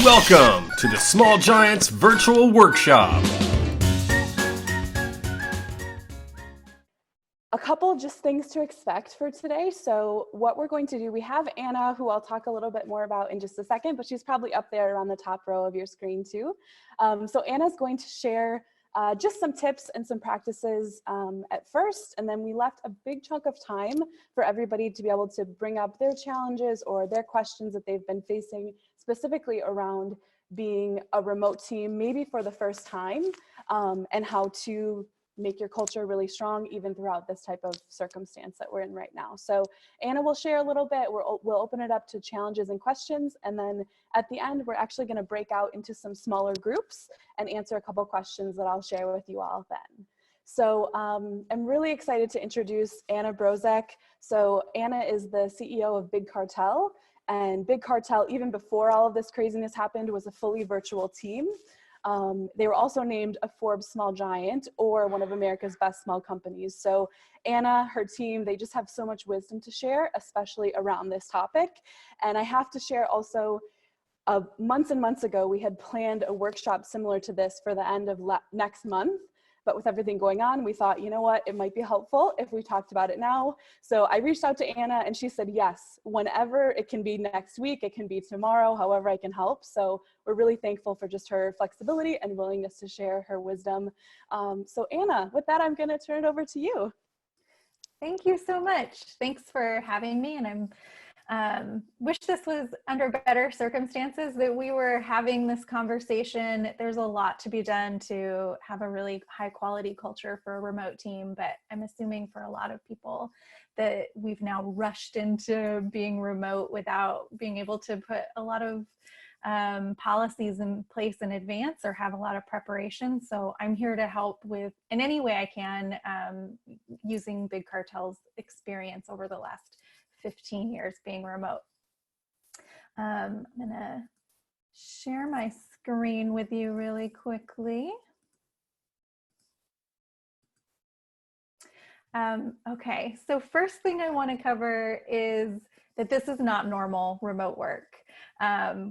Welcome to the Small Giants Virtual Workshop. A couple just things to expect for today. So what we're going to do, we have Anna, who I'll talk a little bit more about in just a second, but she's probably up there on the top row of your screen too. So Anna's going to share just some tips and some practices at first, and then we left a big chunk of time for everybody to be able to bring up their challenges or their questions that they've been facing, specifically around being a remote team, maybe for the first time, and how to make your culture really strong even throughout this type of circumstance that we're in right now. So Anna will share a little bit, we'll open it up to challenges and questions, and then at the end we're actually going to break out into some smaller groups and answer a couple questions that I'll share with you all then. So I'm really excited to introduce Anna Brozek. So Anna is the CEO of Big Cartel, and Big Cartel, even before all of this craziness happened, was a fully virtual team. They were also named a Forbes Small Giant or one of America's best small companies. So Anna, her team, they just have so much wisdom to share, especially around this topic. And I have to share also, months and months ago, we had planned a workshop similar to this for the end of next month. But with everything going on, we thought, you know what, it might be helpful if we talked about it now. So I reached out to Anna and she said, yes, whenever. It can be next week, it can be tomorrow, however I can help. So we're really thankful for just her flexibility and willingness to share her wisdom. So Anna, with that, I'm going to turn it over to you. Thank you so much. Thanks for having me. And I'm wish this was under better circumstances that we were having this conversation. There's a lot to be done to have a really high quality culture for a remote team, but I'm assuming for a lot of people that we've now rushed into being remote without being able to put a lot of policies in place in advance or have a lot of preparation. So I'm here to help with, in any way I can, using Big Cartel's experience over the last 15 years being remote. I'm gonna share my screen with you really quickly. Okay, so first thing I want to cover is that this is not normal remote work.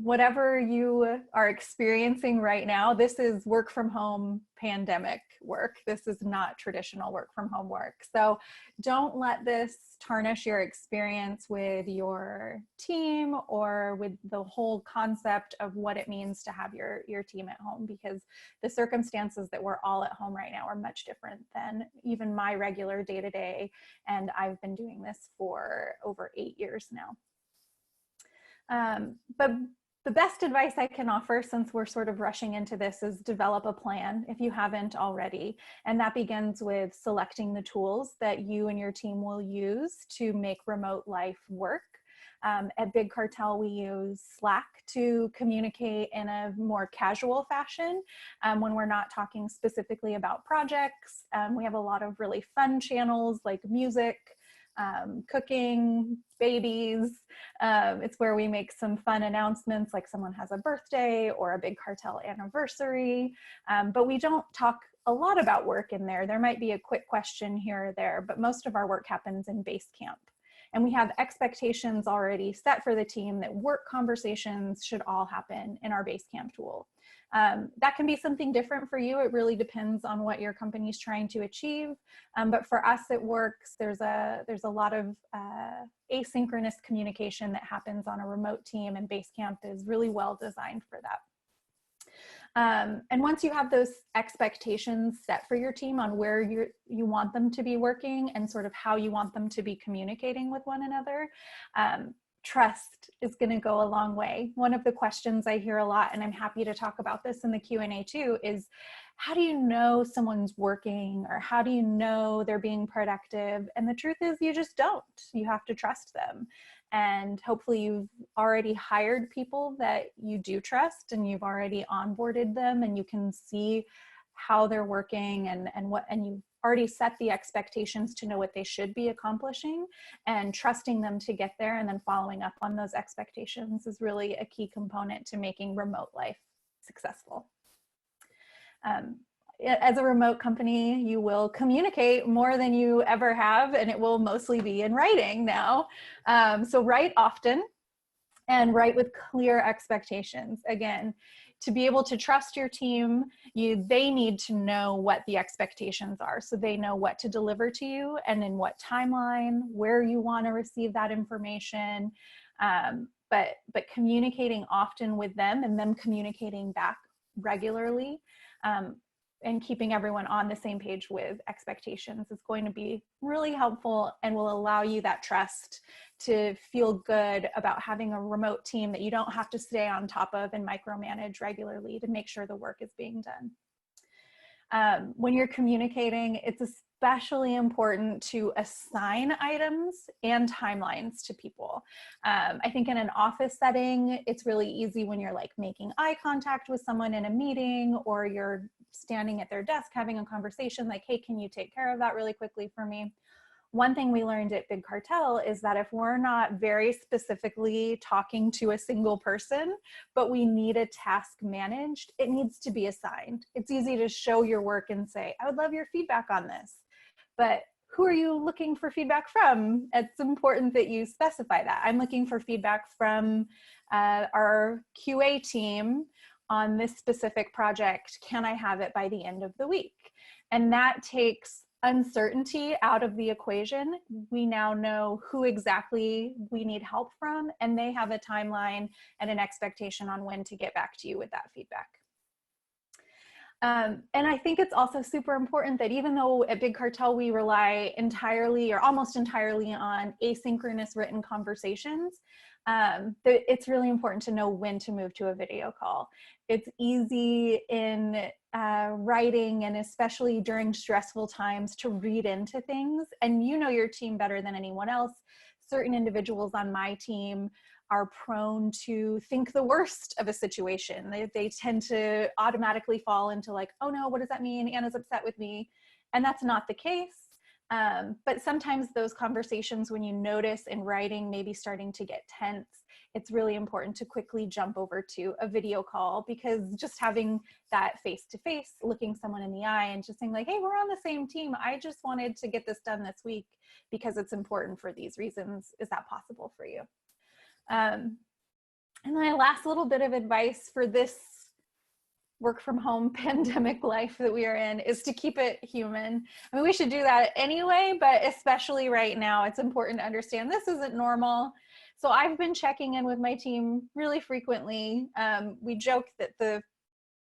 Whatever you are experiencing right now, this is work from home pandemic work. This is not traditional work from home work. So don't let this tarnish your experience with your team or with the whole concept of what it means to have your team at home, because the circumstances that we're all at home right now are much different than even my regular day-to-day. And I've been doing this for over 8 years now. But the best advice I can offer, since we're sort of rushing into this, is develop a plan if you haven't already. And that begins with selecting the tools that you and your team will use to make remote life work. At Big Cartel, we use Slack to communicate in a more casual fashion when we're not talking specifically about projects. We have a lot of really fun channels like music, cooking, babies. It's where we make some fun announcements, like someone has a birthday or a Big Cartel anniversary. But we don't talk a lot about work in there. There might be a quick question here or there, but most of our work happens in Basecamp. And we have expectations already set for the team that work conversations should all happen in our Basecamp tool. That can be something different for you. It really depends on what your company's trying to achieve. But for us, it works. There's a lot of asynchronous communication that happens on a remote team, and Basecamp is really well designed for that. And once you have those expectations set for your team on where you want them to be working and sort of how you want them to be communicating with one another, trust is going to go a long way. One of the questions I hear a lot, and I'm happy to talk about this in the Q&A too, is how do you know someone's working, or how do you know they're being productive? And the truth is, you just don't. You have to trust them. And hopefully you've already hired people that you do trust, and you've already onboarded them, and you can see how they're working and you've already set the expectations to know what they should be accomplishing, and trusting them to get there and then following up on those expectations is really a key component to making remote life successful. As a remote company, you will communicate more than you ever have, and it will mostly be in writing now. So write often. and write with clear expectations. Again, to be able to trust your team, they need to know what the expectations are, so they know what to deliver to you and in what timeline, where you want to receive that information. But communicating often with them and them communicating back regularly, and keeping everyone on the same page with expectations is going to be really helpful and will allow you that trust to feel good about having a remote team that you don't have to stay on top of and micromanage regularly to make sure the work is being done. When you're communicating, it's especially important to assign items and timelines to people. I think in an office setting, it's really easy when you're like making eye contact with someone in a meeting, or you're standing at their desk having a conversation like, hey, can you take care of that really quickly for me? One thing we learned at Big Cartel is that if we're not very specifically talking to a single person, but we need a task managed, it needs to be assigned. It's easy to show your work and say, I would love your feedback on this, but who are you looking for feedback from? It's important that you specify that. I'm looking for feedback from our QA team on this specific project. Can I have it by the end of the week? And that takes uncertainty out of the equation. We now know who exactly we need help from, and they have a timeline and an expectation on when to get back to you with that feedback. And I think it's also super important that even though at Big Cartel we rely entirely or almost entirely on asynchronous written conversations, it's really important to know when to move to a video call. It's easy in writing, and especially during stressful times, to read into things. And you know your team better than anyone else. Certain individuals on my team are prone to think the worst of a situation. They tend to automatically fall into like, oh no, what does that mean? Anna's upset with me. And that's not the case. But sometimes those conversations, when you notice in writing maybe starting to get tense, it's really important to quickly jump over to a video call, because just having that face-to-face, looking someone in the eye and just saying like, hey, we're on the same team. I just wanted to get this done this week because it's important for these reasons. Is that possible for you? And my last little bit of advice for this work from home pandemic life that we are in is to keep it human. I mean, we should do that anyway, but especially right now, it's important to understand this isn't normal. So I've been checking in with my team really frequently. We joke that the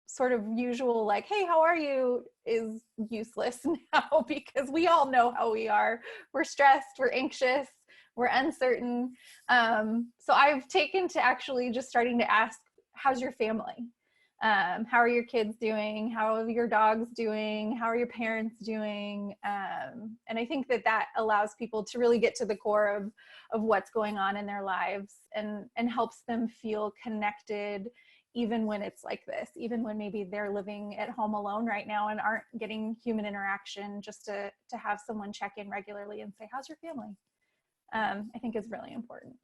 sort of usual like, hey, how are you is useless now, because we all know how we are. We're stressed, we're anxious, we're uncertain. So I've taken to actually just starting to ask, how's your family? How are your kids doing? How are your dogs doing? How are your parents doing? And I think that that allows people to really get to the core of what's going on in their lives, and helps them feel connected, even when it's like this, even when maybe they're living at home alone right now and aren't getting human interaction. Just to have someone check in regularly and say, how's your family? I think is really important.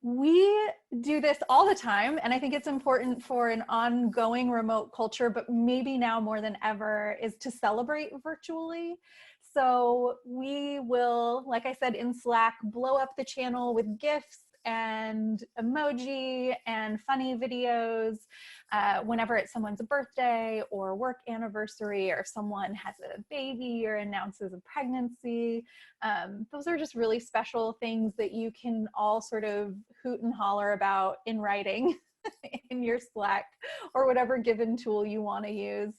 We do this all the time, and I think it's important for an ongoing remote culture, but maybe now more than ever, is to celebrate virtually. So we will, like I said, in Slack, blow up the channel with GIFs and emoji and funny videos whenever it's someone's birthday or work anniversary, or if someone has a baby or announces a pregnancy. Those are just really special things that you can all sort of hoot and holler about in writing in your Slack or whatever given tool you want to use.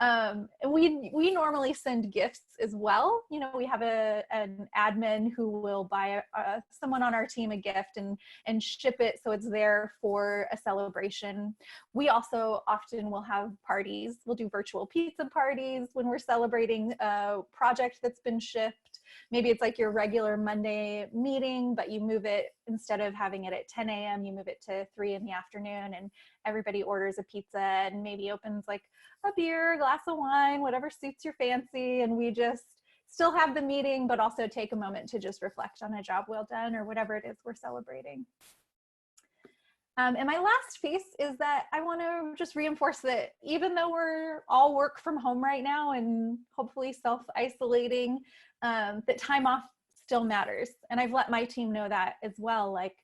And we normally send gifts as well. You know, we have an admin who will buy someone on our team a gift and ship it so it's there for a celebration. We also often will have parties. We'll do virtual pizza parties when we're celebrating a project that's been shipped. Maybe it's like your regular Monday meeting, but you move it, instead of having it at 10 a.m., you move it to 3 in the afternoon, and everybody orders a pizza and maybe opens like a beer, a glass of wine, whatever suits your fancy. And we just still have the meeting, but also take a moment to just reflect on a job well done or whatever it is we're celebrating. And my last piece is that I want to just reinforce that even though we're all work from home right now and hopefully self-isolating, that time off still matters. And I've let my team know that as well. Like,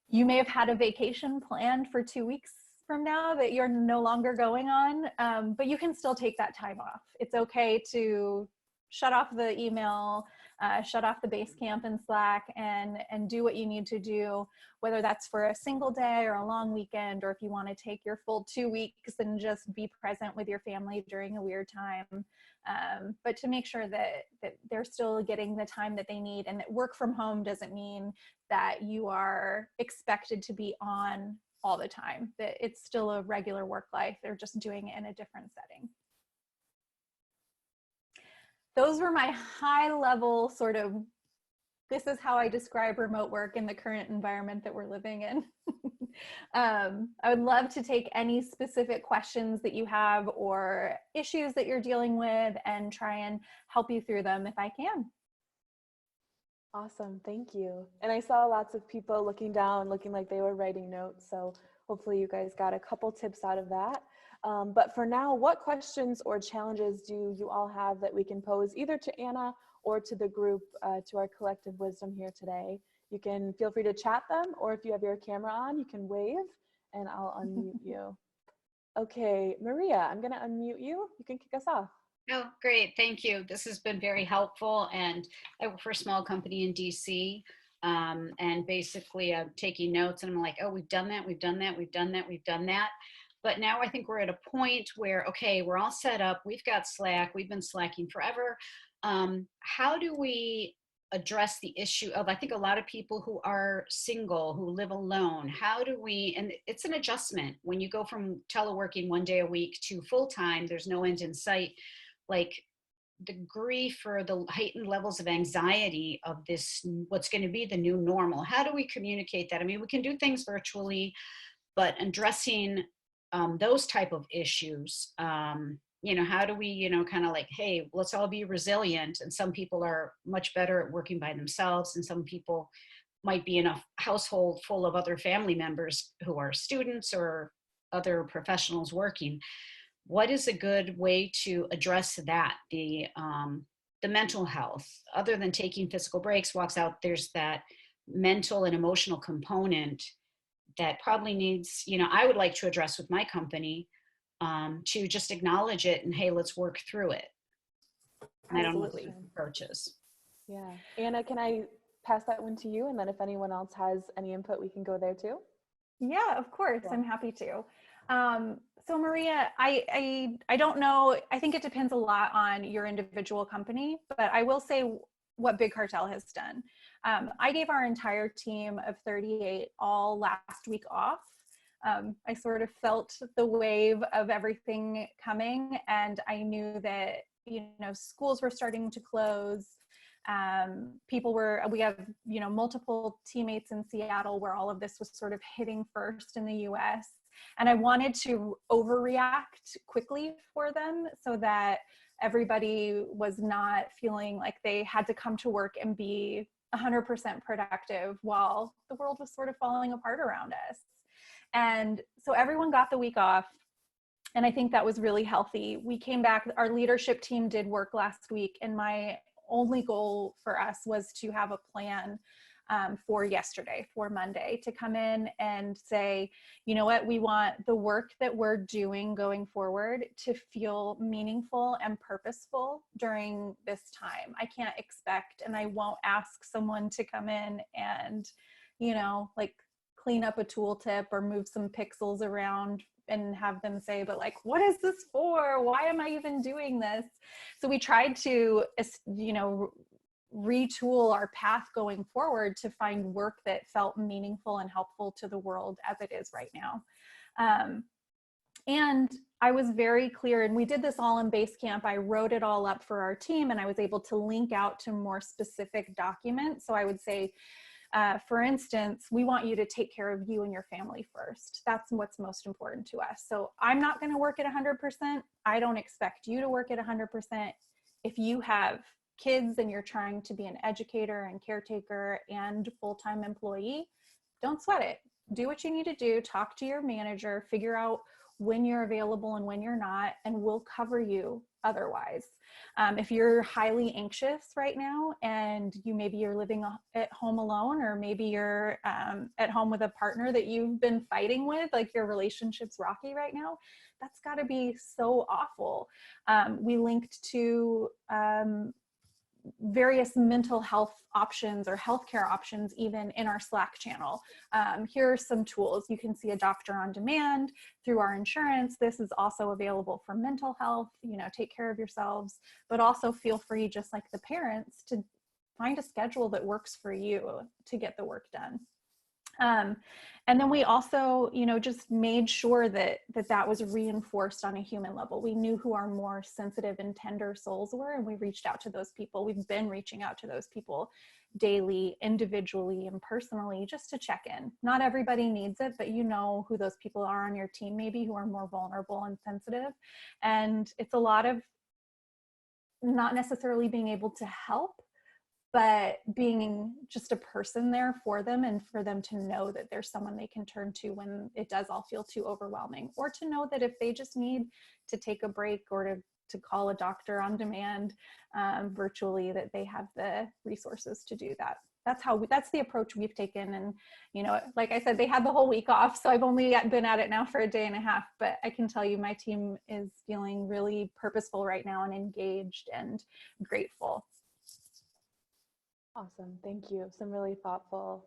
You may have had a vacation planned for 2 weeks from now that you're no longer going on, but you can still take that time off. It's okay to shut off the email, shut off the Basecamp and Slack, and do what you need to do, whether that's for a single day or a long weekend, or if you want to take your full 2 weeks and just be present with your family during a weird time. But to make sure that they're still getting the time that they need, and that work from home doesn't mean that you are expected to be on all the time, that it's still a regular work life. They're just doing it in a different setting. Those were my high level sort of, this is how I describe remote work in the current environment that we're living in. I would love to take any specific questions that you have or issues that you're dealing with and try and help you through them if I can. Awesome, thank you. And I saw lots of people looking down, looking like they were writing notes. So hopefully you guys got a couple tips out of that. But for now, what questions or challenges do you all have that we can pose either to Anna or to the group, to our collective wisdom here today? You can feel free to chat them, or if you have your camera on, you can wave and I'll unmute you. Okay, Maria, I'm gonna unmute you. You can kick us off. Oh, great. Thank you. This has been very helpful. And I work for a small company in DC. And basically I'm taking notes and I'm like, oh, we've done that. We've done that. We've done that. We've done that. But now I think we're at a point where, okay, we're all set up. We've got Slack. We've been slacking forever. How do we address the issue of, I think a lot of people who are single, who live alone, how do we, and it's an adjustment when you go from teleworking 1 day a week to full-time, there's no end in sight. Like the grief or the heightened levels of anxiety of this, what's going to be the new normal. How do we communicate that? I mean, we can do things virtually, but addressing those type of issues, you know, how do we, you know, kind of like, hey, let's all be resilient. And some people are much better at working by themselves. And some people might be in a household full of other family members who are students or other professionals working. What is a good way to address that? The mental health, other than taking physical breaks, walks out, there's that mental and emotional component that probably needs, you know, I would like to address with my company, to just acknowledge it and, hey, let's work through it. And I don't know what the approach is. Yeah. Anna, can I pass that one to you? And then if anyone else has any input, we can go there too. Yeah, of course. Yeah. I'm happy to. So Maria, I don't know. I think it depends a lot on your individual company, but I will say what Big Cartel has done. I gave our entire team of 38 all last week off. I sort of felt the wave of everything coming, and I knew that, you know, schools were starting to close. We have, you know, multiple teammates in Seattle where all of this was sort of hitting first in the US. And I wanted to overreact quickly for them so that everybody was not feeling like they had to come to work and be 100% productive while the world was sort of falling apart around us. And so everyone got the week off. And I think that was really healthy. We came back, our leadership team did work last week, and my only goal for us was to have a plan for yesterday, for Monday, to come in and say, you know what, we want the work that we're doing going forward to feel meaningful and purposeful during this time. I can't expect, and I won't ask someone to come in and, you know, like clean up a tooltip or move some pixels around and have them say, but like, what is this for? Why am I even doing this? So we tried to, you know, retool our path going forward to find work that felt meaningful and helpful to the world as it is right now. And I was very clear, and we did this all in Basecamp. I wrote it all up for our team, and I was able to link out to more specific documents. So I would say, for instance, we want you to take care of you and your family first. That's what's most important to us. So I'm not going to work at 100%. I don't expect you to work at 100%. If you have kids and you're trying to be an educator and caretaker and full-time employee, don't sweat it. Do what you need to do. Talk to your manager, figure out when you're available and when you're not, and we'll cover you otherwise. If you're highly anxious right now and maybe you're living at home alone, or maybe you're at home with a partner that you've been fighting with, like your relationship's rocky right now, that's got to be so awful. We linked to various mental health options or healthcare options even in our Slack channel. Here are some tools. You can see a doctor on demand through our insurance. This is also available for mental health. Take care of yourselves, but also feel free, just like the parents, to find a schedule that works for you to get the work done. And then we also, just made sure that was reinforced on a human level. We knew who our more sensitive and tender souls were, and we reached out to those people. We've been reaching out to those people daily, individually and personally, just to check in. Not everybody needs it, but you know who those people are on your team, maybe, who are more vulnerable and sensitive. And it's a lot of not necessarily being able to help, but being just a person there for them, and for them to know that there's someone they can turn to when it does all feel too overwhelming, or to know that if they just need to take a break or to call a doctor on demand virtually, that they have the resources to do that. That's the approach we've taken. And, like I said, they had the whole week off, so I've only been at it now for a day and a half, but I can tell you my team is feeling really purposeful right now and engaged and grateful. Awesome. Thank you. Some really thoughtful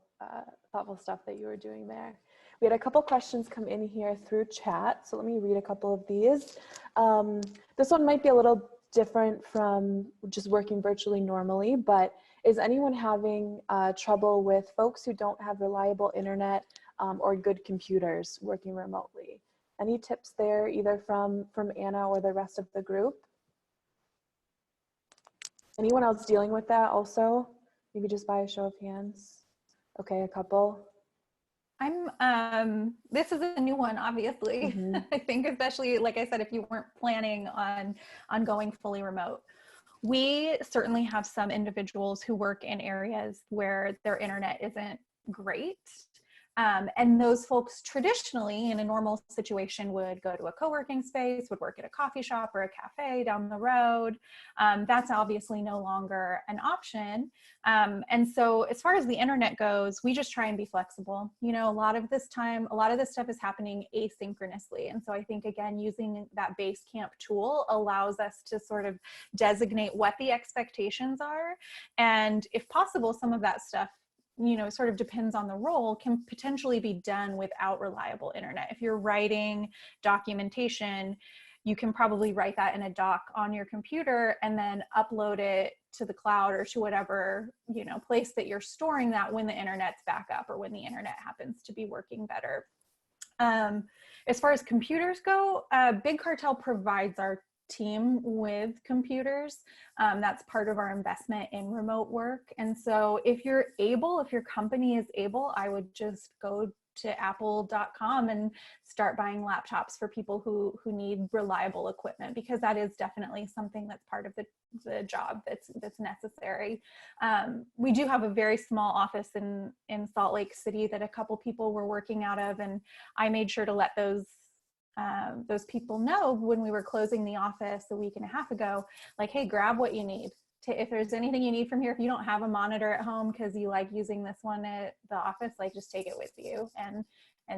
stuff that you were doing there. We had a couple questions come in here through chat, so let me read a couple of these. This one might be a little different from just working virtually normally, but is anyone having trouble with folks who don't have reliable internet or good computers working remotely? Any tips there, either from Anna or the rest of the group? Anyone else dealing with that also? Maybe just by a show of hands. Okay, a couple. This is a new one, obviously. Mm-hmm. I think, especially, like I said, if you weren't planning on going fully remote. We certainly have some individuals who work in areas where their internet isn't great. And those folks traditionally, in a normal situation, would go to a co-working space, would work at a coffee shop or a cafe down the road. That's obviously no longer an option. And so as far as the internet goes, we just try and be flexible. A lot of this stuff is happening asynchronously. And so I think, again, using that Basecamp tool allows us to sort of designate what the expectations are. And if possible, some of that stuff, it sort of depends on the role, can potentially be done without reliable internet. If you're writing documentation, you can probably write that in a doc on your computer and then upload it to the cloud or to whatever, place that you're storing that when the internet's back up or when the internet happens to be working better. As far as computers go, Big Cartel provides our team with computers. That's part of our investment in remote work. And so if your company is able, I would just go to apple.com and start buying laptops for people who need reliable equipment, because that is definitely something that's part of the job that's necessary. We do have a very small office in Salt Lake City that a couple people were working out of, and I made sure to let those people know when we were closing the office a week and a half ago, like, hey, grab what you need. If there's anything you need from here, if you don't have a monitor at home because you like using this one at the office, like, just take it with you and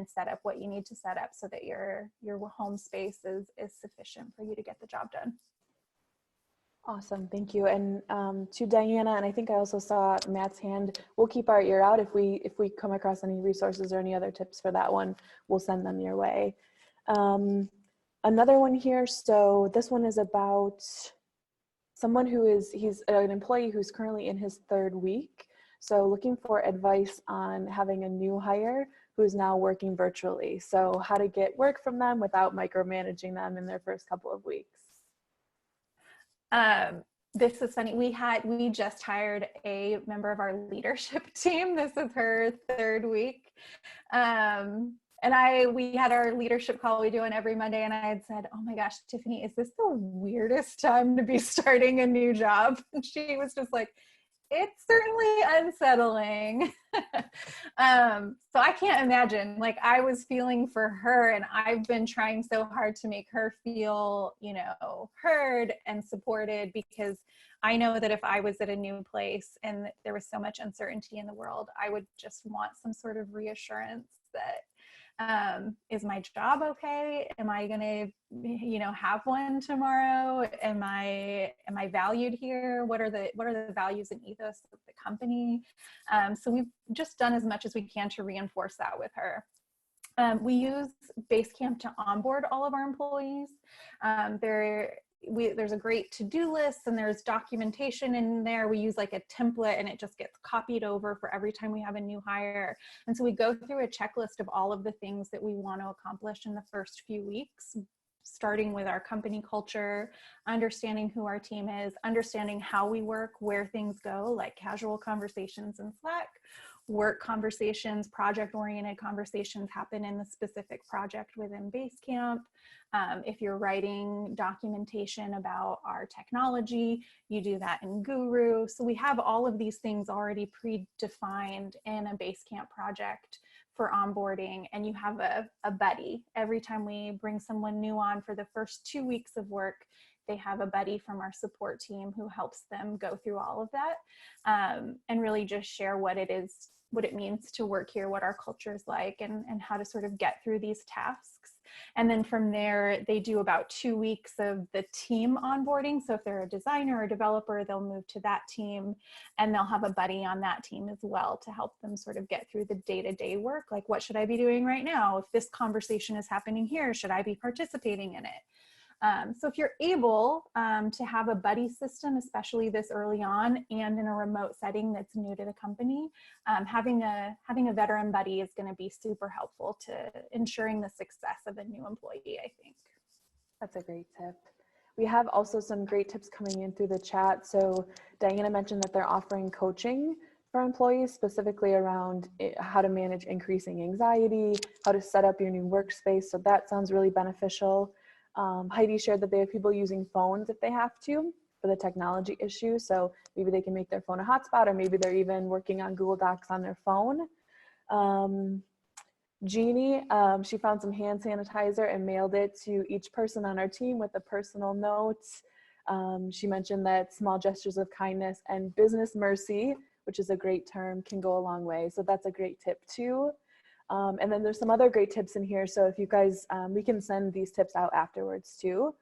set up what you need to set up so that your home space is sufficient for you to get the job done. Awesome, thank you. And to Diana, and I think I also saw Matt's hand, we'll keep our ear out. If we come across any resources or any other tips for that one, we'll send them your way. Another one here, so this one is about someone he's an employee who's currently in his third week, so looking for advice on having a new hire who's now working virtually. So how to get work from them without micromanaging them in their first couple of weeks. This is funny. We just hired a member of our leadership team. This is her third week. And we had our leadership call we do on every Monday, and I had said, oh my gosh, Tiffany, is this the weirdest time to be starting a new job? And she was just like, it's certainly unsettling. So I can't imagine, like I was feeling for her, and I've been trying so hard to make her feel, you know, heard and supported, because I know that if I was at a new place and there was so much uncertainty in the world, I would just want some sort of reassurance that is my job okay? Am I gonna, you know, have one tomorrow? Am I valued here? What are the values and ethos of the company? So we've just done as much as we can to reinforce that with her. We use Basecamp to onboard all of our employees. There's a great to-do list, and there's documentation in there. We use like a template, and it just gets copied over for every time we have a new hire. And so we go through a checklist of all of the things that we want to accomplish in the first few weeks, starting with our company culture, understanding who our team is, understanding how we work, where things go, like casual conversations in Slack, work conversations, project-oriented conversations happen in the specific project within Basecamp. If you're writing documentation about our technology, you do that in Guru. So we have all of these things already predefined in a Basecamp project for onboarding, and you have a buddy. Every time we bring someone new on for the first 2 weeks of work, they have a buddy from our support team who helps them go through all of that, and really just share what it means to work here, what our culture is like, and how to sort of get through these tasks. And then from there, they do about 2 weeks of the team onboarding. So if they're a designer or developer, they'll move to that team, and they'll have a buddy on that team as well to help them sort of get through the day-to-day work. Like, what should I be doing right now? If this conversation is happening here, should I be participating in it? So if you're able to have a buddy system, especially this early on and in a remote setting that's new to the company, having a veteran buddy is going to be super helpful to ensuring the success of a new employee, I think. That's a great tip. We have also some great tips coming in through the chat. So Diana mentioned that they're offering coaching for employees, specifically around how to manage increasing anxiety, how to set up your new workspace. So that sounds really beneficial. Heidi shared that they have people using phones if they have to for the technology issue. So maybe they can make their phone a hotspot, or maybe they're even working on Google Docs on their phone. Jeannie, she found some hand sanitizer and mailed it to each person on our team with a personal note. She mentioned that small gestures of kindness and business mercy, which is a great term, can go a long way. So that's a great tip too. And then there's some other great tips in here. So if you guys, we can send these tips out afterwards too.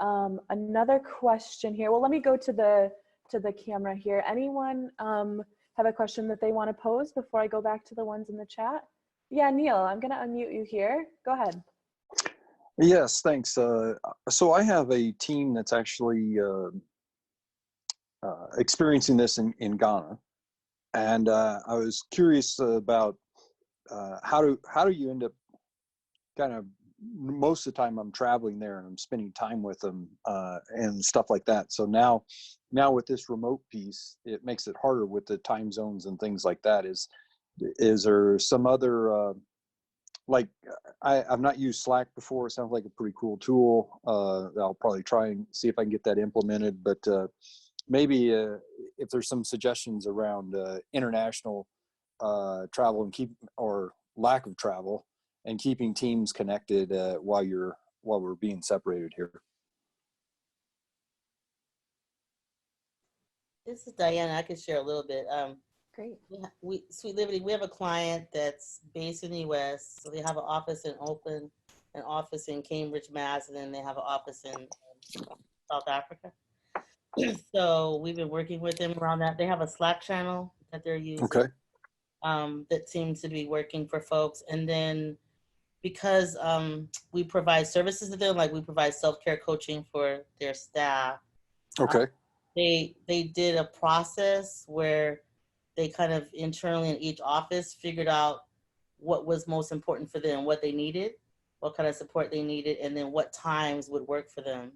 Another question here. Well, let me go to the camera here. Anyone have a question that they want to pose before I go back to the ones in the chat? Yeah, Neil, I'm going to unmute you here. Go ahead. Yes, thanks. So I have a team that's actually experiencing this in Ghana. And I was curious about how do you end up kind of, most of the time I'm traveling there and I'm spending time with them and stuff like that. So now with this remote piece, it makes it harder with the time zones and things like that. Is there some other, like I've not used Slack before. It sounds like a pretty cool tool. I'll probably try and see if I can get that implemented, but maybe if there's some suggestions around international travel or lack of travel and keeping teams connected while we're being separated here. This is Diana. I can share a little bit. Great. Sweet Liberty, we have a client that's based in the U.S. So they have an office in Oakland, an office in Cambridge, Mass, and then they have an office in South Africa. So we've been working with them around that. They have a Slack channel that they're using. Okay. That seems to be working for folks. And then because we provide services to them, like we provide self-care coaching for their staff. Okay. They did a process where they kind of internally in each office figured out what was most important for them, what they needed, what kind of support they needed, and then what times would work for them.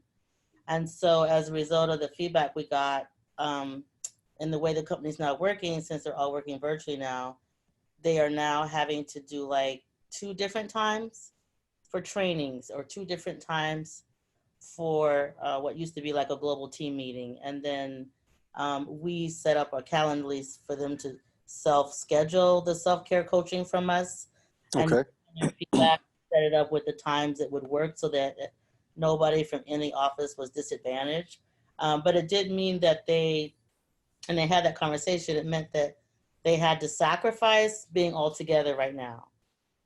And so as a result of the feedback we got, and the way the company's now working, since they're all working virtually now, they are now having to do like 2 different times for trainings or 2 different times for what used to be like a global team meeting. And then we set up a Calendly for them to self-schedule the self-care coaching from us. And Okay. feedback, set it up with the times that would work so that nobody from any office was disadvantaged. But it did mean that they had that conversation, it meant that they had to sacrifice being all together right now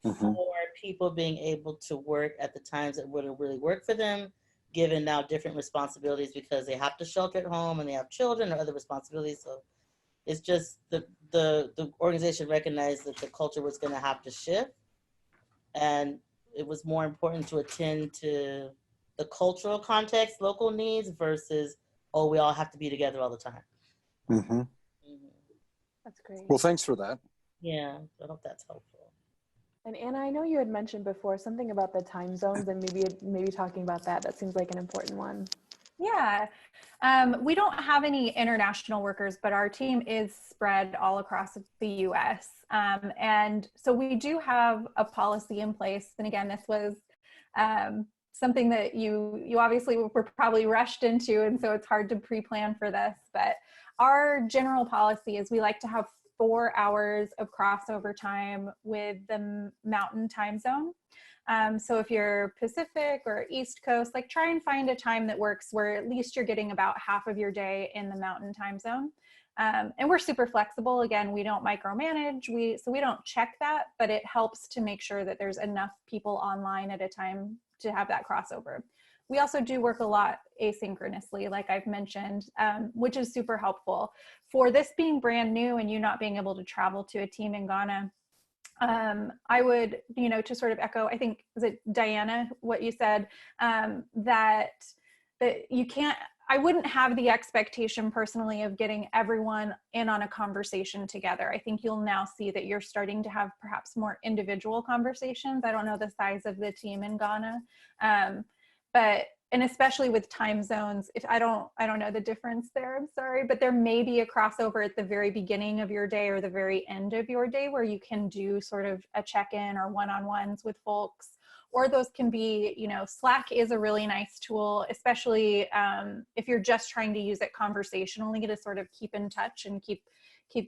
Mm-hmm. for people being able to work at the times that wouldn't really work for them, given now different responsibilities because they have to shelter at home and they have children or other responsibilities. So it's just the organization recognized that the culture was going to have to shift, and it was more important to attend to the cultural context, local needs versus, oh, we all have to be together all the time. Mm-hmm. That's great. Well, thanks for that. Yeah, I hope that's helpful. And Anna, I know you had mentioned before something about the time zones, and maybe talking about that. That seems like an important one. Yeah, we don't have any international workers, but our team is spread all across the US. And so we do have a policy in place. And again, this was something that you obviously were probably rushed into, and so it's hard to pre-plan for this. But our general policy is we like to have 4 hours of crossover time with the Mountain time zone. So if you're Pacific or East Coast, like try and find a time that works where at least you're getting about half of your day in the Mountain time zone. And we're super flexible. Again, we don't micromanage, so we don't check that, but it helps to make sure that there's enough people online at a time to have that crossover. We also do work a lot asynchronously, like I've mentioned, which is super helpful. For this being brand new and you not being able to travel to a team in Ghana, I would, to sort of echo, I think, was it Diana, what you said, that you can't, I wouldn't have the expectation personally of getting everyone in on a conversation together. I think you'll now see that you're starting to have perhaps more individual conversations. I don't know the size of the team in Ghana, and especially with time zones, if I don't know the difference there, I'm sorry, but there may be a crossover at the very beginning of your day or the very end of your day where you can do sort of a check-in or one-on-ones with folks, or those can be, Slack is a really nice tool, especially if you're just trying to use it conversationally to sort of keep in touch and keep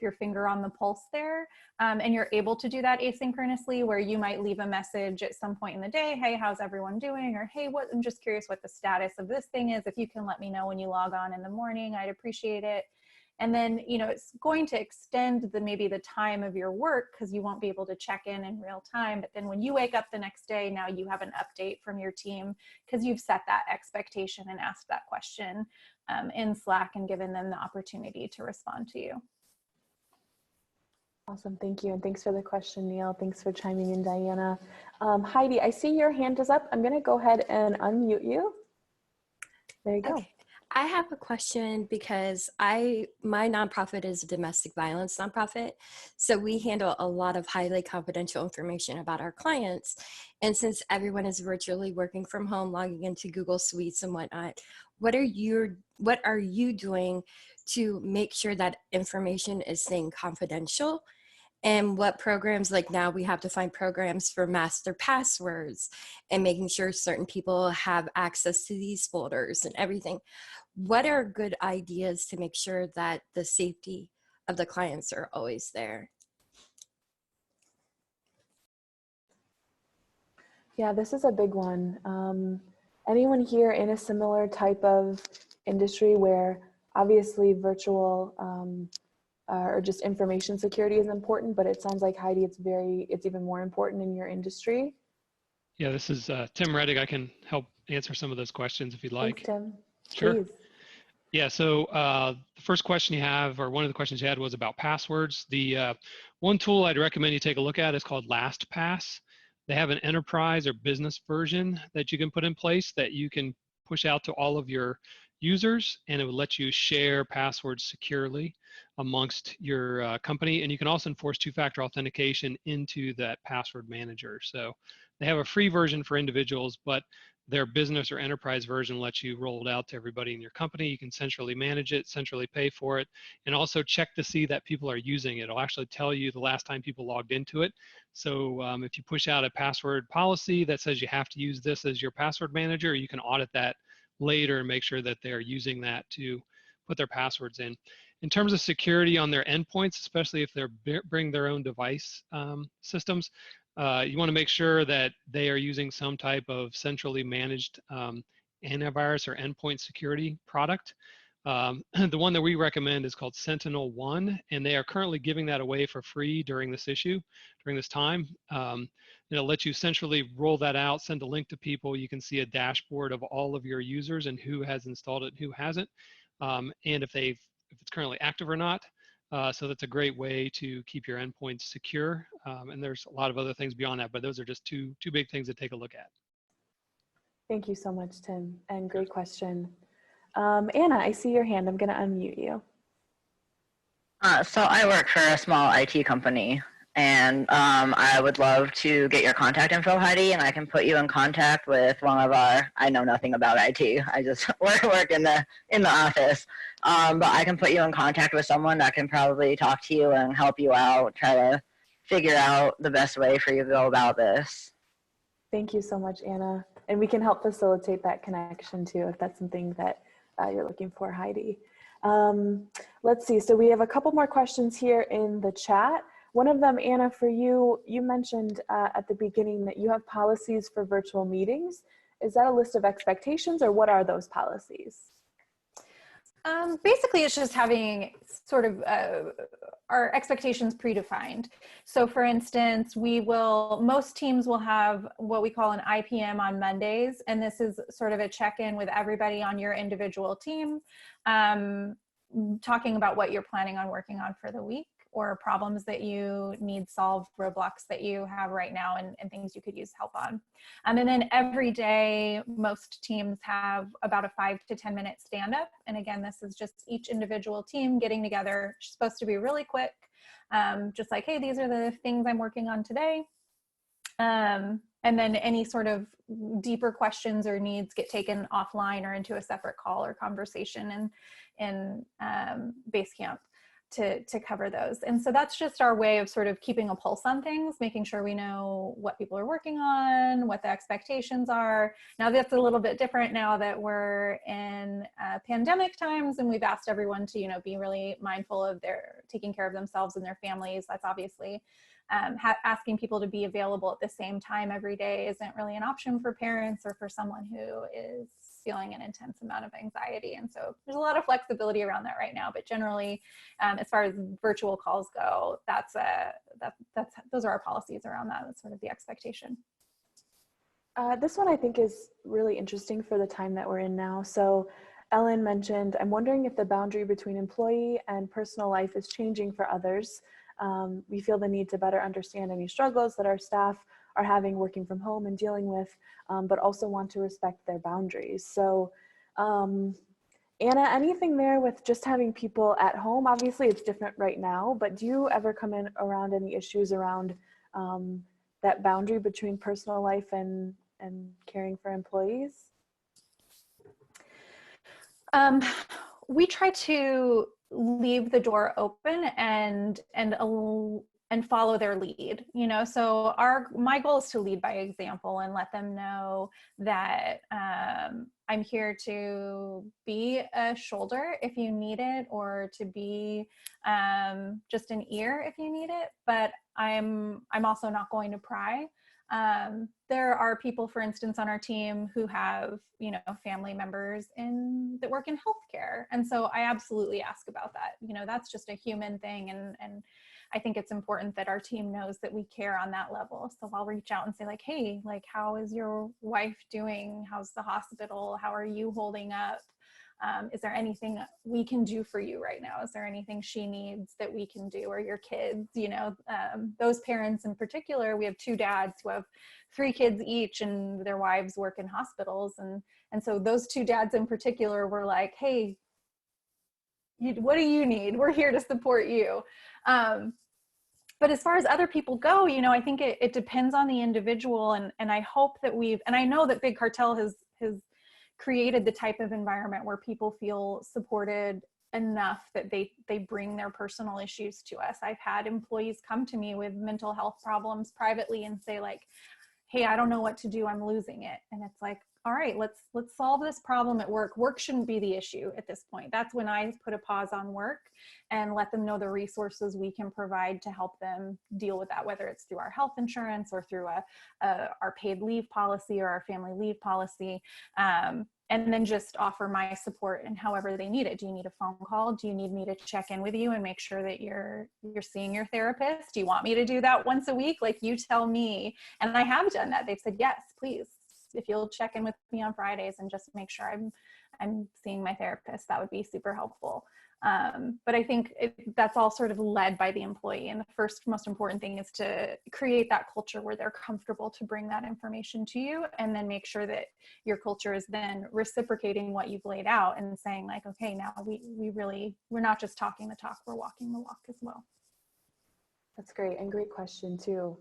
your finger on the pulse there. And you're able to do that asynchronously, where you might leave a message at some point in the day, hey, how's everyone doing? Or, hey, I'm just curious what the status of this thing is. If you can let me know when you log on in the morning, I'd appreciate it. And then, it's going to extend maybe the time of your work because you won't be able to check in real time. But then when you wake up the next day, now you have an update from your team because you've set that expectation and asked that question in Slack and given them the opportunity to respond to you. Awesome, thank you. And thanks for the question, Neil. Thanks for chiming in, Diana. Heidi, I see your hand is up. I'm gonna go ahead and unmute you. There you go. Okay. I have a question because my nonprofit is a domestic violence nonprofit. So we handle a lot of highly confidential information about our clients. And since everyone is virtually working from home, logging into Google Suites and whatnot, what are you doing to make sure that information is staying confidential? And what programs, like now we have to find programs for master passwords and making sure certain people have access to these folders and everything. What are good ideas to make sure that the safety of the clients are always there? Yeah, this is a big one. Anyone here in a similar type of industry where obviously virtual or just information security is important, but it sounds like, Heidi, it's even more important in your industry? Yeah, this is Tim Reddick. I can help answer some of those questions if you'd like. Thanks, Tim. Sure. Please. Yeah, so the first question you have, or one of the questions you had, was about passwords. The one tool I'd recommend you take a look at is called LastPass. They have an enterprise or business version that you can put in place that you can push out to all of your users, and it will let you share passwords securely amongst your company. And you can also enforce two-factor authentication into that password manager. So they have a free version for individuals, but their business or enterprise version lets you roll it out to everybody in your company. You can centrally manage it, centrally pay for it, and also check to see that people are using it. It'll actually tell you the last time people logged into it. So if you push out a password policy that says you have to use this as your password manager, you can audit that later and make sure that they're using that to put their passwords in. In terms of security on their endpoints, especially if they're bring their own device systems, you want to make sure that they are using some type of centrally managed antivirus or endpoint security product. The one that we recommend is called Sentinel-1, and they are currently giving that away for free during this time. It'll let you centrally roll that out, send a link to people. You can see a dashboard of all of your users and who has installed it and who hasn't, and if it's currently active or not. So that's a great way to keep your endpoints secure. And there's a lot of other things beyond that, but those are just two big things to take a look at. Thank you so much, Tim, and great question. Anna, I see your hand. I'm going to unmute you. So I work for a small IT company, and I would love to get your contact info, Heidi, and I can put you in contact with one of I know nothing about IT. I just work in the office. But I can put you in contact with someone that can probably talk to you and help you out, try to figure out the best way for you to go about this. Thank you so much, Anna. And we can help facilitate that connection too, if that's something that you're looking for, Heidi. Let's see, so we have a couple more questions here in the chat. One of them, Anna, for you, you mentioned at the beginning that you have policies for virtual meetings. Is that a list of expectations, or what are those policies? Basically, it's just having sort of our expectations predefined. So for instance, most teams will have what we call an IPM on Mondays. And this is sort of a check-in with everybody on your individual team, talking about what you're planning on working on for the week, or problems that you need solved, roadblocks that you have right now, and things you could use help on. And then every day, most teams have about a 5 to 10 minute stand-up. And again, this is just each individual team getting together. It's supposed to be really quick, just like, hey, these are the things I'm working on today. And then any sort of deeper questions or needs get taken offline or into a separate call or conversation in Basecamp to cover those. And so that's just our way of sort of keeping a pulse on things, making sure we know what people are working on, what the expectations are. Now that's a little bit different now that we're in pandemic times, and we've asked everyone to, be really mindful of taking care of themselves and their families. That's obviously asking people to be available at the same time every day isn't really an option for parents or for someone who is feeling an intense amount of anxiety. And so there's a lot of flexibility around that right now, but generally, as far as virtual calls go, those are our policies around that. That's sort of the expectation. This one I think is really interesting for the time that we're in now. So Ellen mentioned, I'm wondering if the boundary between employee and personal life is changing for others. We feel the need to better understand any struggles that our staff are having working from home and dealing with, but also want to respect their boundaries. So Anna, anything there with just having people at home? Obviously it's different right now, but do you ever come in around any issues around that boundary between personal life and caring for employees? We try to leave the door open and follow their lead, so my goal is to lead by example and let them know that I'm here to be a shoulder if you need it, or to be just an ear if you need it, but I'm also not going to pry. There are people, for instance, on our team who have, family members that work in healthcare. And so I absolutely ask about that. That's just a human thing. And I think it's important that our team knows that we care on that level. So I'll reach out and say like, hey, like, how is your wife doing? How's the hospital? How are you holding up? Is there anything we can do for you right now? Is there anything she needs that we can do, or your kids? Those parents in particular, we have 2 dads who have 3 kids each, and their wives work in hospitals. And so those 2 dads in particular were like, hey, what do you need? We're here to support you. But as far as other people go, I think it depends on the individual. And I hope that and I know that Big Cartel has created the type of environment where people feel supported enough that they bring their personal issues to us. I've had employees come to me with mental health problems privately and say like, hey, I don't know what to do, I'm losing it. And it's like, all right, let's solve this problem at work. Work shouldn't be the issue at this point. That's when I put a pause on work and let them know the resources we can provide to help them deal with that, whether it's through our health insurance or through our paid leave policy or our family leave policy. And then just offer my support in however they need it. Do you need a phone call? Do you need me to check in with you and make sure that you're seeing your therapist? Do you want me to do that once a week? Like, you tell me. And I have done that. They've said, yes, please. If you'll check in with me on Fridays and just make sure I'm seeing my therapist, that would be super helpful. But I think that's all sort of led by the employee. And the first most important thing is to create that culture where they're comfortable to bring that information to you, and then make sure that your culture is then reciprocating what you've laid out and saying like, okay, now we're not just talking the talk, we're walking the walk as well. That's great, and great question too.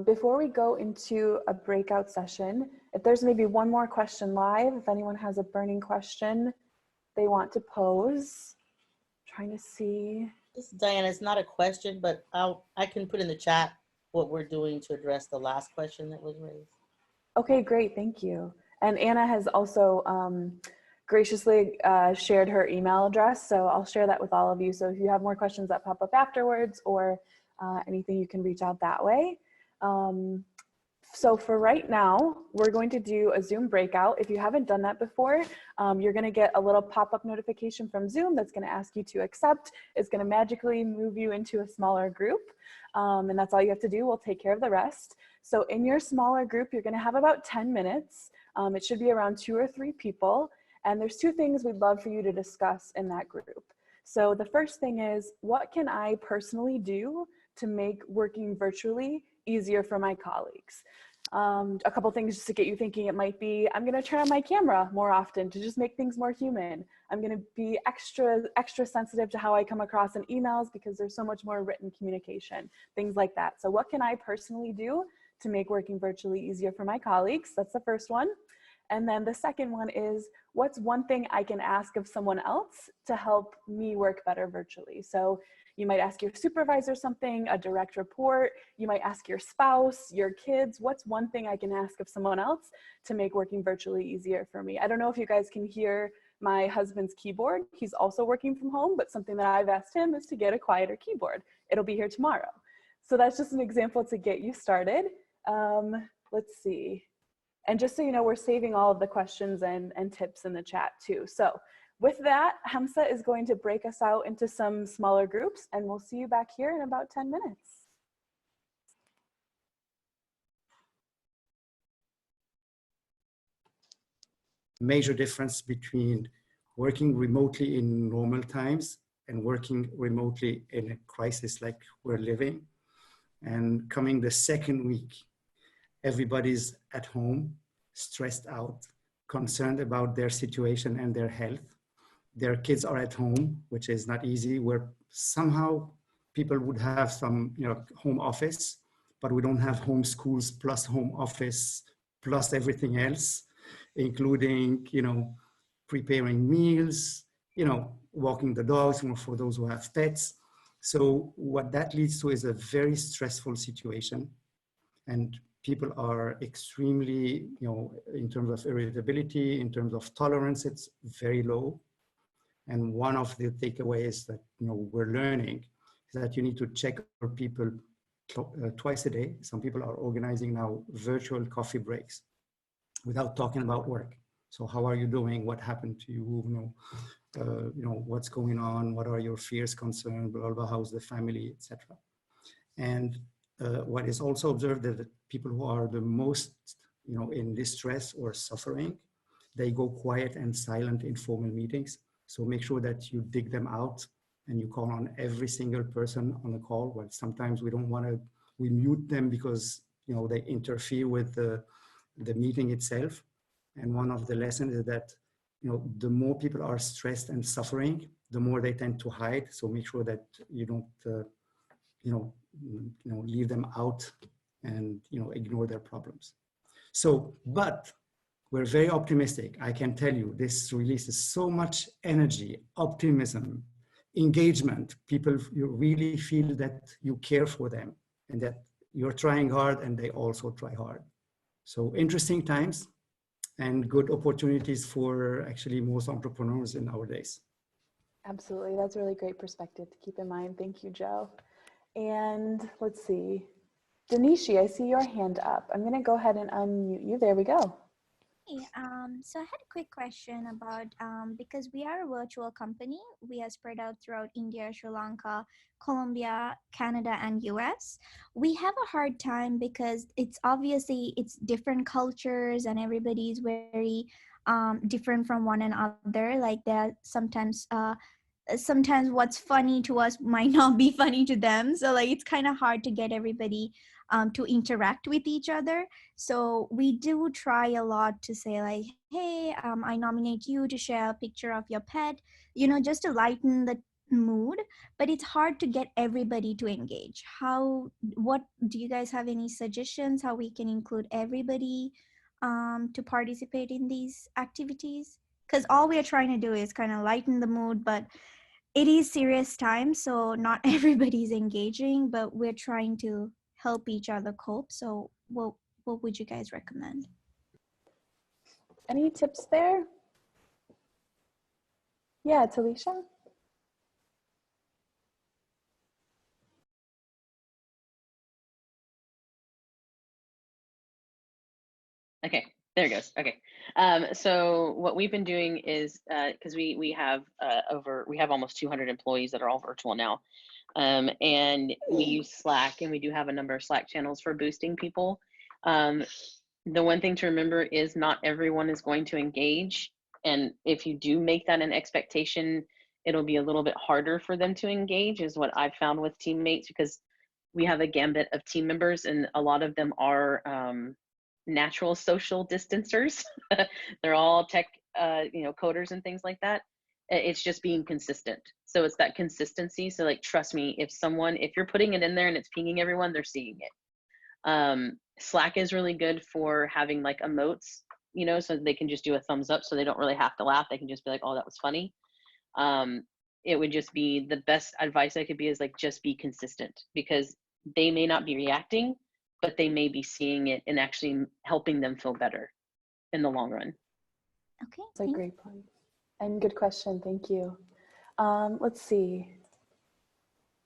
Before we go into a breakout session, if there's maybe one more question live, if anyone has a burning question they want to pose. Trying to see. This is Diana. It's not a question, but I can put in the chat what we're doing to address the last question that was raised. Okay, great. Thank you. And Anna has also graciously shared her email address, so I'll share that with all of you. So if you have more questions that pop up afterwards or anything, you can reach out that way. So for right now, we're going to do a Zoom breakout. If you haven't done that before, you're going to get a little pop-up notification from Zoom that's going to ask you to accept. It's going to magically move you into a smaller group. And that's all you have to do. We'll take care of the rest. So in your smaller group, you're going to have about 10 minutes. It should be around 2 or 3 people. And there's 2 things we'd love for you to discuss in that group. So the first thing is, what can I personally do to make working virtually easier for my colleagues? A couple things just to get you thinking. It might be, I'm going to turn on my camera more often to just make things more human. I'm going to be extra sensitive to how I come across in emails because there's so much more written communication, things like that. So what can I personally do to make working virtually easier for my colleagues? That's the first one. And then the second one is, what's one thing I can ask of someone else to help me work better virtually? So you might ask your supervisor something, a direct report. You might ask your spouse, your kids. What's one thing I can ask of someone else to make working virtually easier for me? I don't know if you guys can hear my husband's keyboard. He's also working from home, but something that I've asked him is to get a quieter keyboard. It'll be here tomorrow. So that's just an example to get you started. Let's see. And just so you know, we're saving all of the questions and tips in the chat too. So with that, Hamza is going to break us out into some smaller groups, and we'll see you back here in about 10 minutes. Major difference between working remotely in normal times and working remotely in a crisis like we're living. And coming the second week, everybody's at home, stressed out, concerned about their situation and their health. Their kids are at home, which is not easy, where somehow people would have some, home office, but we don't have home schools plus home office plus everything else, including, preparing meals, walking the dogs for those who have pets. So what that leads to is a very stressful situation. And people are extremely, in terms of irritability, in terms of tolerance, it's very low. And one of the takeaways that we're learning is that you need to check for people twice a day. Some people are organizing now virtual coffee breaks without talking about work. So how are you doing? What happened to you? What's going on? What are your fears, concerns? Blah, blah, blah, how's the family, etc. And what is also observed is that people who are the most, in distress or suffering, they go quiet and silent in formal meetings. So make sure that you dig them out and you call on every single person on the call. Well, sometimes we don't want to, we mute them because, they interfere with the meeting itself. And one of the lessons is that, the more people are stressed and suffering, the more they tend to hide. So make sure that you don't, leave them out and, ignore their problems. So, but we're very optimistic. I can tell you this releases so much energy, optimism, engagement. People, you really feel that you care for them and that you're trying hard and they also try hard. So interesting times. and good opportunities for actually most entrepreneurs in our days. Absolutely. That's a really great perspective to keep in mind. Thank you, Joe. And let's see. Danishi, I see your hand up. I'm going to go ahead and unmute you. There we go. Hey, so I had a quick question about, because we are a virtual company, we are spread out throughout India, Sri Lanka, Colombia, Canada, and US. We have a hard time because it's different cultures and everybody's very different from one another. Like there are sometimes what's funny to us might not be funny to them. So like it's kind of hard to get everybody to interact with each other. So we do try a lot to say like, hey, I nominate you to share a picture of your pet, just to lighten the mood. But it's hard to get everybody to engage. What do you guys have any suggestions how we can include everybody to participate in these activities? Because all we are trying to do is kind of lighten the mood, but it is serious time, so not everybody's engaging, but we're trying to help each other cope. So what would you guys recommend? Any tips there? Yeah, Talisha? Okay, there it goes. Okay. So what we've been doing is, because we have almost 200 employees that are all virtual now. And we use Slack, and we do have a number of Slack channels for boosting people. The one thing to remember is not everyone is going to engage. And if you do make that an expectation, it'll be a little bit harder for them to engage, is what I've found with teammates, because we have a gambit of team members and a lot of them are natural social distancers. They're all tech, coders and things like that. It's just being consistent. So it's that consistency. So like, trust me, if you're putting it in there and it's pinging everyone, they're seeing it. Slack is really good for having like emotes, so they can just do a thumbs up. So they don't really have to laugh. They can just be like, oh, that was funny. It would just be the best advice I could be is like, just be consistent, because they may not be reacting, but they may be seeing it and actually helping them feel better in the long run. Okay. That's a great point. And good question. Thank you. Let's see.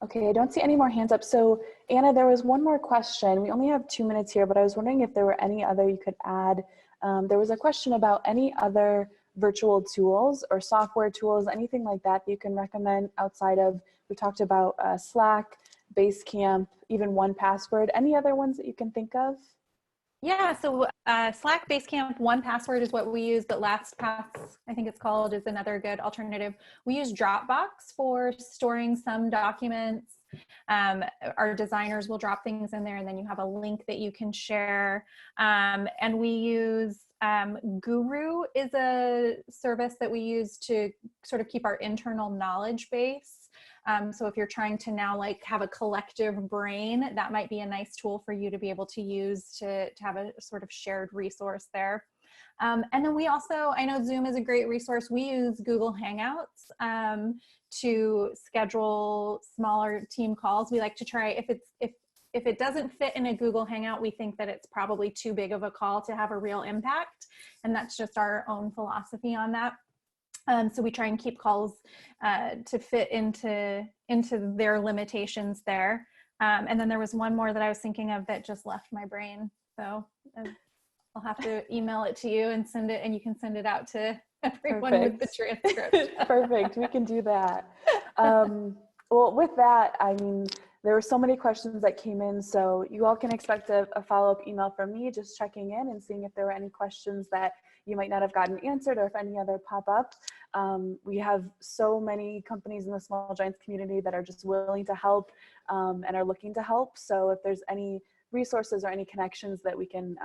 Okay, I don't see any more hands up. So Anna, there was one more question. We only have 2 minutes here, but I was wondering if there were any other you could add. There was a question about any other virtual tools or software tools, anything like that you can recommend outside of, we talked about Slack, Basecamp, even 1Password. Any other ones that you can think of? Yeah, so Slack, Basecamp, 1Password is what we use, but LastPass, I think it's called, is another good alternative. We use Dropbox for storing some documents. Our designers will drop things in there, and then you have a link that you can share. And we use Guru is a service that we use to sort of keep our internal knowledge base. So if you're trying to now like have a collective brain, that might be a nice tool for you to be able to use to have a sort of shared resource there. And then we also, I know Zoom is a great resource. We use Google Hangouts to schedule smaller team calls. We like to try, if it doesn't fit in a Google Hangout, we think that it's probably too big of a call to have a real impact. And that's just our own philosophy on that. So we try and keep calls to fit into their limitations there. And then there was one more that I was thinking of that just left my brain. So I'll have to email it to you and send it, and you can send it out to everyone. Perfect. With the transcript. Perfect, we can do that. Well, with that, I mean, there were so many questions that came in, so you all can expect a follow-up email from me, just checking in and seeing if there were any questions that you might not have gotten answered or if any other pop up. We have so many companies in the Small Giants community that are just willing to help and are looking to help. So if there's any resources or any connections that we can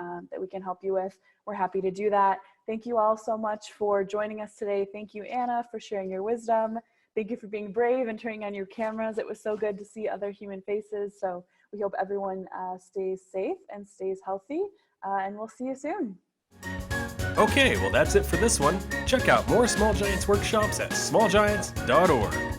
help you with, we're happy to do that. Thank you all so much for joining us today. Thank you, Anna, for sharing your wisdom. Thank you for being brave and turning on your cameras. It was so good to see other human faces. So we hope everyone stays safe and stays healthy, and we'll see you soon. Okay, well that's it for this one. Check out more Small Giants workshops at smallgiants.org.